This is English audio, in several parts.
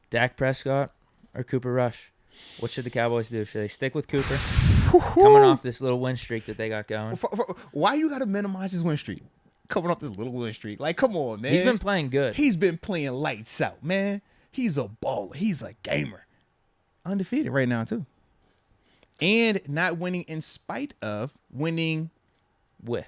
Dak Prescott or Cooper Rush? What should the Cowboys do? Should they stick with Cooper? Coming off this little win streak that they got going. Why you got to minimize his win streak? Coming off this little win streak. Like, come on, man. He's been playing good. He's been playing lights out, man. He's a baller. He's a gamer. Undefeated right now, too. And not winning in spite of winning with.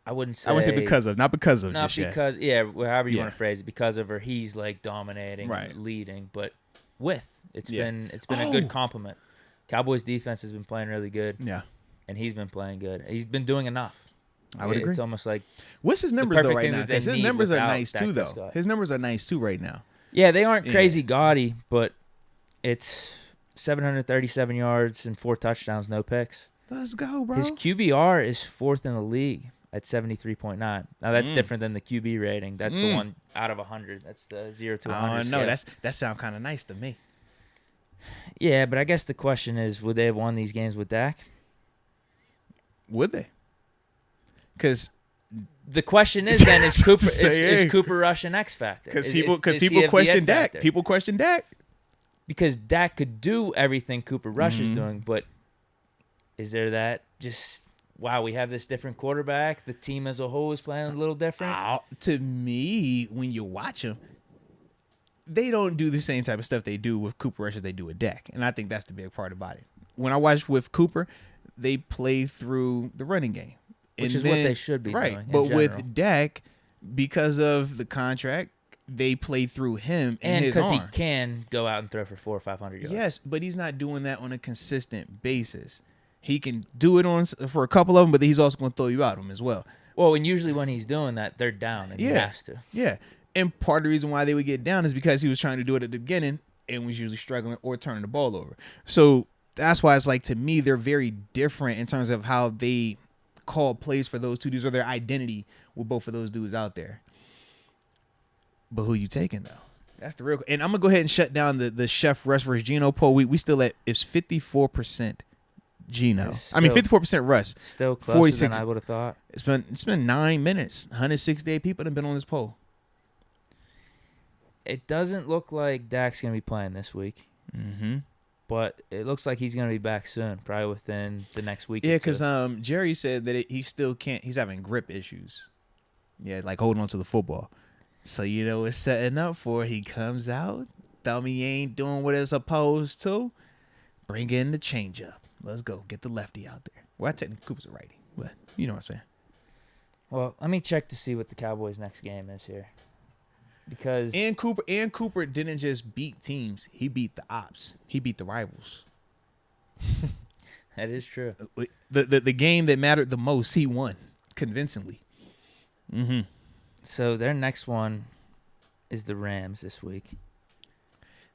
I wouldn't say because of, not because of. Not just because, yet. however you want to phrase it, because of, or he's like dominating, right, and leading, but with. It's been Oh. a good compliment. Cowboys defense has been playing really good. Yeah. And he's been playing good. He's been doing enough. I would agree. It's almost like what's his numbers though right now? Because his numbers are nice Dak too, though. Prescott. His numbers are nice too right now. Yeah, they aren't crazy gaudy, but it's 737 yards and 4 touchdowns, no picks. Let's go, bro. His QBR is 4th in the league at 73.9. Now that's different than the QB rating. That's the one out of 100. That's the 0 to 100. No, that sounds kind of nice to me. Yeah, but I guess the question is, would they have won these games with Dak? Would they? Because the question is then is Cooper Rush an X factor? Because people question Dak. People question Dak because Dak could do everything Cooper Rush is doing, but is there that just wow? We have this different quarterback. The team as a whole is playing a little different. To me, when you watch them, they don't do the same type of stuff they do with Cooper Rush as they do with Dak, and I think that's the big part about it. When I watch with Cooper, they play through the running game. Which is what they should be doing. But with Dak, because of the contract, they play through him and his arm. And because he can go out and throw for 400 or 500 yards. Yes, but he's not doing that on a consistent basis. He can do it for a couple of them, but he's also going to throw you out of them as well. Well, and usually when he's doing that, they're down, and he has to. Yeah, and part of the reason why they would get down is because he was trying to do it at the beginning and was usually struggling or turning the ball over. So that's why it's like, to me, they're very different in terms of how they call plays for those two dudes or their identity with both of those dudes out there. But who you taking though? That's the real. And I'm gonna go ahead and shut down the Chef Russ versus Geno poll. We still at it's 54% Geno. 54% Russ. Still closer 46. than I would have thought. It's been 9 minutes. 168 people have been on this poll. It doesn't look like Dak's gonna be playing this week. Mm-hmm. But it looks like he's going to be back soon, probably within the next week. Yeah, because Jerry said that he still can't. He's having grip issues. Yeah, like holding on to the football. So, it's setting up for he comes out. Thummy ain't doing what it's supposed to. Bring in the changeup. Let's go. Get the lefty out there. Well, I technically Cooper's a righty, but you know what I'm saying. Well, let me check to see what the Cowboys' next game is here. Because Cooper didn't just beat teams; he beat the ops. He beat the rivals. That is true. The game that mattered the most, he won convincingly. Mm-hmm. So their next one is the Rams this week.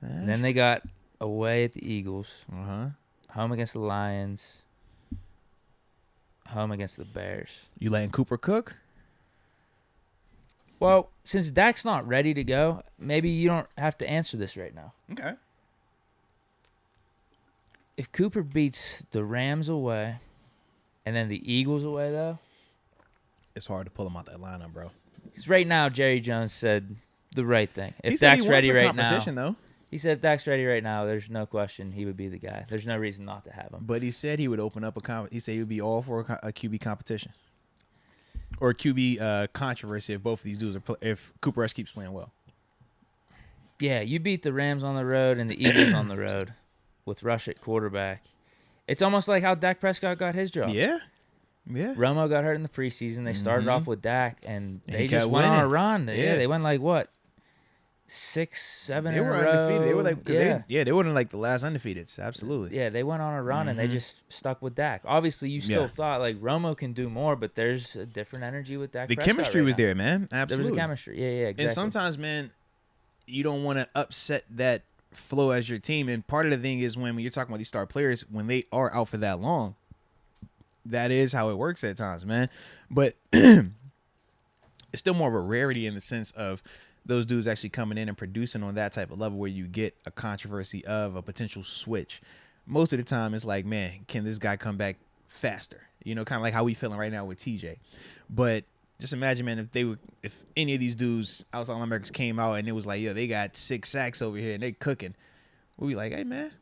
And then they got away at the Eagles. Home against the Lions. Home against the Bears. You letting Cooper cook? Well, since Dak's not ready to go, maybe you don't have to answer this right now. Okay. If Cooper beats the Rams away and then the Eagles away, though, it's hard to pull him out that lineup, bro. Because right now, Jerry Jones said the right thing. If he said Dak's ready right now, though. He said if Dak's ready right now, there's no question he would be the guy. There's no reason not to have him. But he said he would open up he said he would be all for a QB competition. Or QB controversy if both of these dudes if Cooper Rush keeps playing well. Yeah, you beat the Rams on the road and the Eagles on the road with Rush at quarterback. It's almost like how Dak Prescott got his job. Yeah. Romo got hurt in the preseason. They started off with Dak, and they just went on a run. They went like, what, 6, 7 in a row? They were undefeated. They were like, they were like the last undefeateds. Absolutely. Yeah, they went on a run, and they just stuck with Dak. Obviously, you still thought, like, Romo can do more, but there's a different energy with Dak Prescott. The chemistry was there, man. Absolutely. There was a chemistry. Yeah, exactly. And sometimes, man, you don't want to upset that flow as your team. And part of the thing is when you're talking about these star players, when they are out for that long, that is how it works at times, man. But it's still more of a rarity in the sense of those dudes actually coming in and producing on that type of level where you get a controversy of a potential switch. Most of the time, it's like, man, can this guy come back faster? Kind of like how we feeling right now with TJ. But just imagine, man, if any of these dudes outside linebackers came out and it was like, yo, they got 6 sacks over here and they cooking, we'd be like, hey, man,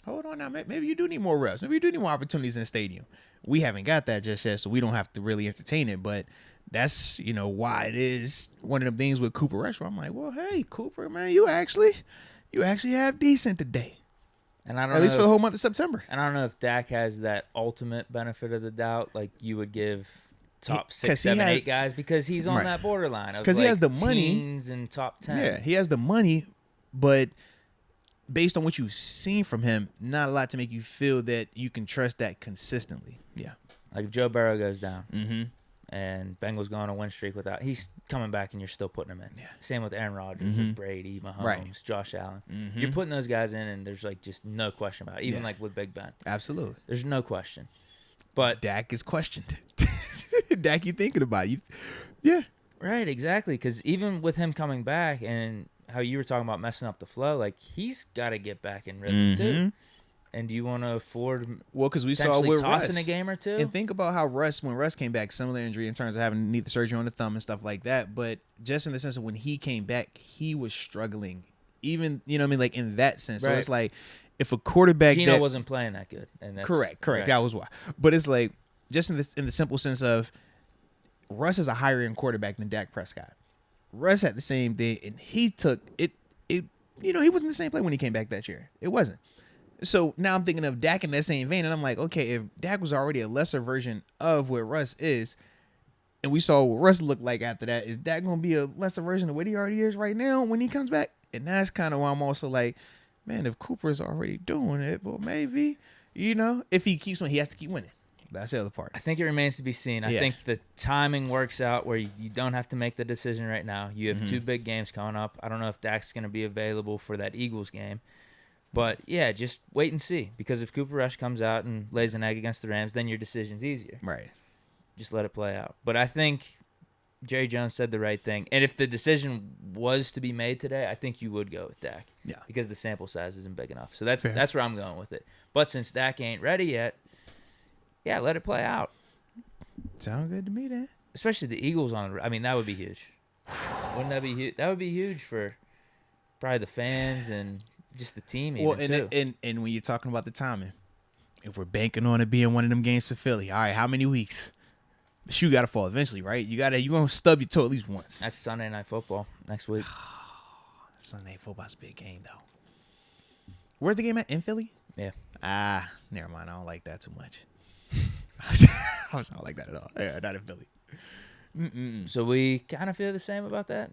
hold on now. Maybe you do need more reps. Maybe you do need more opportunities in the stadium. We haven't got that just yet, so we don't have to really entertain it. But that's, why it is one of them things with Cooper Rush where I'm like, well, hey, Cooper, man, you actually have decent today. And I don't At least for the whole month of September. And I don't know if Dak has that ultimate benefit of the doubt like you would give top 6, 7, 8 guys because he's on that borderline of because he has the money teens and top 10. Yeah, he has the money, but based on what you've seen from him, not a lot to make you feel that you can trust that consistently. Yeah. Like if Joe Burrow goes down and Bengals go on a win streak he's coming back and you're still putting him in. Yeah. Same with Aaron Rodgers, with Brady, Mahomes, Josh Allen. You're putting those guys in and there's like just no question about it. Even like with Big Ben. Absolutely. There's no question. But Dak is questioned. Dak, you thinking about it. Yeah. Right, exactly. Because even with him coming back and how you were talking about messing up the flow, like he's got to get back in rhythm too. And do you want to afford because we saw with tossing Russ a game or two? And think about how when Russ came back, similar injury in terms of having to need the surgery on the thumb and stuff like that. But just in the sense of when he came back, he was struggling. Even, like in that sense. So it's like if a quarterback Gino wasn't playing that good. And that's, correct. Right. That was why. But it's like just in the simple sense of Russ is a higher end quarterback than Dak Prescott. Russ had the same thing, and he took it. He wasn't the same play when he came back that year. It wasn't. So now I'm thinking of Dak in that same vein, and I'm like, okay, if Dak was already a lesser version of what Russ is, and we saw what Russ looked like after that, is Dak going to be a lesser version of what he already is right now when he comes back? And that's kind of why I'm also like, man, if Cooper's already doing it, well, maybe, if he keeps winning, he has to keep winning. That's the other part. I think it remains to be seen. I think the timing works out where you don't have to make the decision right now. You have 2 big games coming up. I don't know if Dak's going to be available for that Eagles game. But, yeah, just wait and see. Because if Cooper Rush comes out and lays an egg against the Rams, then your decision's easier. Right. Just let it play out. But I think Jerry Jones said the right thing. And if the decision was to be made today, I think you would go with Dak. Yeah. Because the sample size isn't big enough. So that's where I'm going with it. But since Dak ain't ready yet, yeah, let it play out. Sound good to me, then. Especially the Eagles on the – I mean, that would be huge. Wouldn't that be huge? That would be huge for probably the fans and just the team too. And when you're talking about the timing, if we're banking on it being one of them games for Philly, all right, how many weeks? The shoe got to fall eventually, right? You're going to stub your toe at least once. That's Sunday Night Football next week. Sunday Night Football's a big game, though. Where's the game at? In Philly? Yeah. Never mind. I don't like that too much. I don't like that at all. Yeah, not in Philly. So we kind of feel the same about that?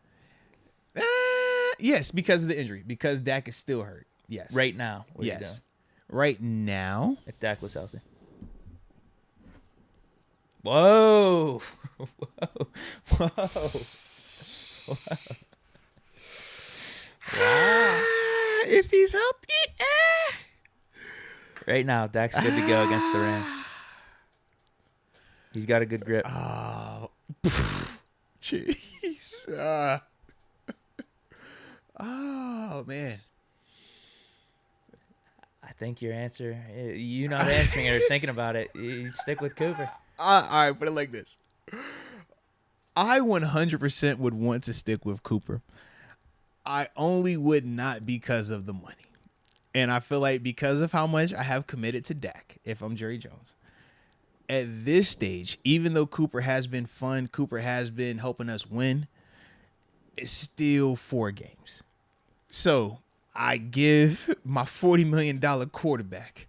Yes, because of the injury. Because Dak is still hurt. Yes. Right now. Yes. Right now. If Dak was healthy. Whoa. Whoa. Wow. If he's healthy. Right now, Dak's good to go against the Rams. He's got a good grip. Oh, jeez. Oh, man. I think your answer, you not answering it or thinking about it, you stick with Cooper. All right, put it like this. I 100% would want to stick with Cooper. I only would not because of the money. And I feel like because of how much I have committed to Dak, if I'm Jerry Jones, at this stage, even though Cooper has been fun, Cooper has been helping us win, it's still 4 games. So I give my $40 million quarterback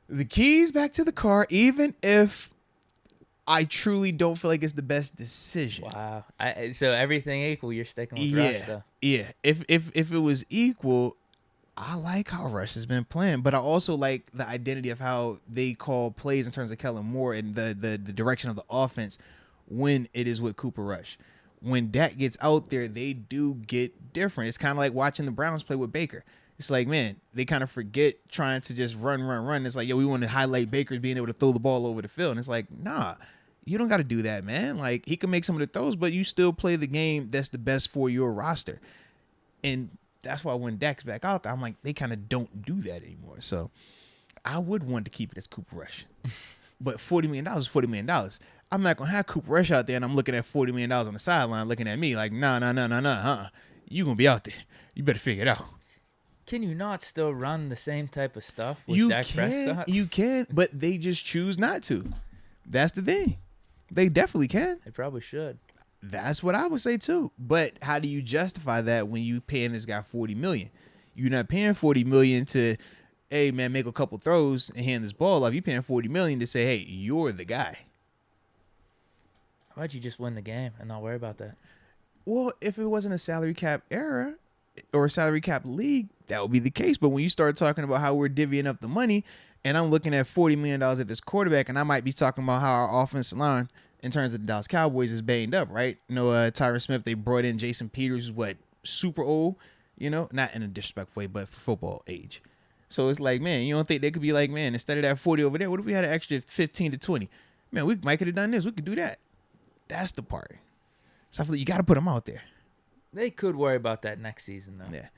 the keys back to the car, even if I truly don't feel like it's the best decision. Wow. So everything equal, you're sticking with Rush, though. Yeah. If it was equal, I like how Rush has been playing, but I also like the identity of how they call plays in terms of Kellen Moore and the direction of the offense when it is with Cooper Rush. When Dak gets out there, they do get different. It's kind of like watching the Browns play with Baker. It's like, man, they kind of forget trying to just run. It's like, yo, we want to highlight Baker being able to throw the ball over the field. And it's like, nah, you don't got to do that, man. Like, he can make some of the throws, but you still play the game that's the best for your roster. And that's why when Dak's back out there, I'm like, they kind of don't do that anymore. So I would want to keep it as Cooper Rush. But $40 million is $40 million. I'm not gonna have Cooper Rush out there, and I'm looking at $40 million on the sideline, looking at me like, nah. You gonna be out there. You better figure it out. Can you not still run the same type of stuff with Dak Prescott? You can, but they just choose not to. That's the thing. They definitely can. They probably should. That's what I would say too. But how do you justify that when you paying this guy $40 million? You're not paying $40 million to, hey man, make a couple throws and hand this ball off. You're paying $40 million to say, hey, you're the guy. How about you just win the game and not worry about that? Well, if it wasn't a salary cap era or a salary cap league, that would be the case. But when you start talking about how we're divvying up the money, and I'm looking at $40 million at this quarterback, and I might be talking about how our offensive line, in terms of the Dallas Cowboys, is banged up, right? You know, Tyron Smith, they brought in Jason Peters, who's super old, you know, not in a disrespectful way, but for football age. So it's like, man, you don't think they could be like, man, instead of that 40 over there, what if we had an extra 15 to 20? Man, we might could have done this. We could do that. That's the part. So I feel like you got to put them out there. They could worry about that next season, though. Yeah.